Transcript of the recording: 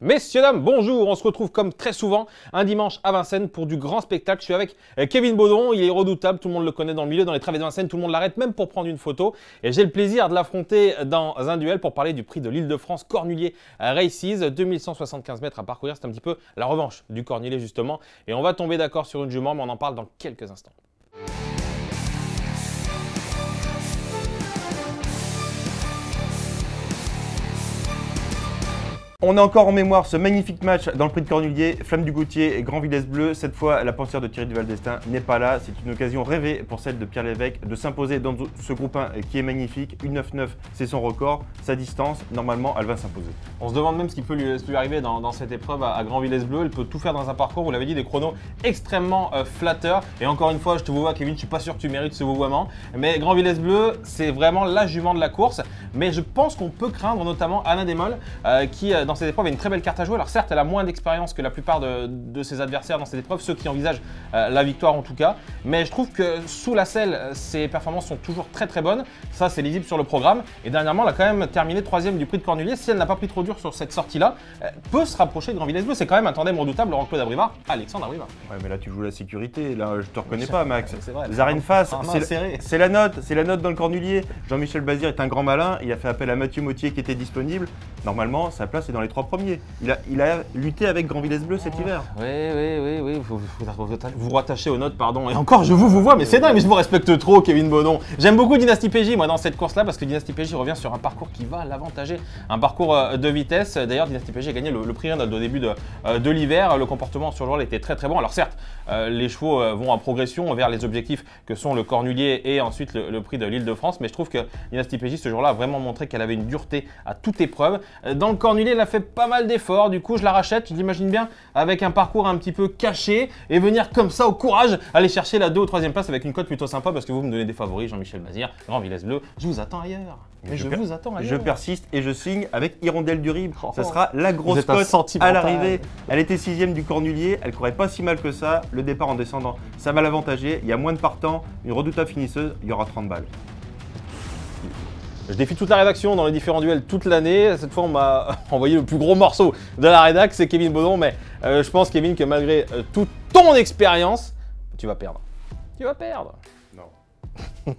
Messieurs, dames, bonjour, on se retrouve comme très souvent un dimanche à Vincennes pour du grand spectacle. Je suis avec Kevin Baudon, il est redoutable, tout le monde le connaît dans le milieu, dans les travées de Vincennes, tout le monde l'arrête même pour prendre une photo. Et j'ai le plaisir de l'affronter dans un duel pour parler du prix de l'Île-de-France Cornulier Races, 2175 mètres à parcourir. C'est un petit peu la revanche du Cornulier justement. Et on va tomber d'accord sur une jument, mais on en parle dans quelques instants. On a encore en mémoire ce magnifique match dans le prix de Cornulier, Flamme du Gautier et Grand Villesse Bleu. Cette fois, la pensière de Thierry Duval d'Estaing n'est pas là. C'est une occasion rêvée pour celle de Pierre Lévesque de s'imposer dans ce groupe 1 qui est magnifique. 1,99, c'est son record. Sa distance, normalement, elle va s'imposer. On se demande même ce qui peut lui arriver dans cette épreuve à Grand Villesse Bleu. Elle peut tout faire dans un parcours, vous l'avez dit, des chronos extrêmement flatteurs. Et encore une fois, je te vous vois, Kevin, je ne suis pas sûr que tu mérites ce vouvoiement. Mais Grand Villesse Bleu, c'est vraiment la jument de la course. Mais je pense qu'on peut craindre notamment Anna Desmolles qui, dans cette épreuve, a une très belle carte à jouer. Alors certes, elle a moins d'expérience que la plupart de ses adversaires dans cette épreuve, ceux qui envisagent la victoire en tout cas. Mais je trouve que sous la selle, ses performances sont toujours très très bonnes. Ça, c'est lisible sur le programme. Et dernièrement, elle a quand même terminé 3e du prix de Cornulier. Si elle n'a pas pris trop dur sur cette sortie-là, peut se rapprocher de Grand Villesse Bleu. C'est quand même un tandem redoutable, Laurent-Claude Abrivard, Alexandre Abrivard. Ouais, mais là, tu joues la sécurité. Là, je te reconnais pas, Max. C'est vrai. Les arènes face, c'est la note dans le Cornulier. Jean-Michel Bazir est un grand malin. Il a fait appel à Mathieu Mottier qui était disponible. Normalement, sa place est dans les 3 premiers. Il a lutté avec Grand Villesse Bleu cet hiver. Oui. Vous rattachez aux notes, pardon. Et encore, je vous vois, mais c'est dingue, mais je vous respecte trop, Kevin Baudon. J'aime beaucoup Dynasty PJ, moi, dans cette course-là, parce que Dynasty PJ revient sur un parcours qui va l'avantager. Un parcours de vitesse. D'ailleurs, Dynasty PJ a gagné le prix Renault au début de l'hiver. Le comportement sur le jour était très très bon. Alors certes, les chevaux vont en progression vers les objectifs que sont le Cornulier et ensuite le prix de l'Île-de-France. Mais je trouve que Dynasty PJ, ce jour-là, a vraiment montré qu'elle avait une dureté à toute épreuve. Dans le Cornulier, elle a fait pas mal d'efforts. Du coup, je la rachète, je l'imagine bien, avec un parcours un petit peu caché et venir comme ça au courage aller chercher la 2 ou 3e place avec une cote plutôt sympa parce que vous me donnez des favoris, Jean-Michel Bazir, Grand Villesse Bleu. Je vous attends ailleurs. Mais je vous attends ailleurs. Je persiste et je signe avec Hirondelle du Rib. Ça sera la grosse cote à l'arrivée. Elle était 6e du Cornulier, elle courait pas si mal que ça. Le départ en descendant, ça va l'avantager. Il y a moins de partants, une redoutable finisseuse, il y aura 30 balles. Je défie toute la rédaction dans les différents duels toute l'année. Cette fois, on m'a envoyé le plus gros morceau de la rédac, c'est Kevin Baudon. Mais je pense, Kevin, que malgré toute ton expérience, tu vas perdre. Tu vas perdre. Non.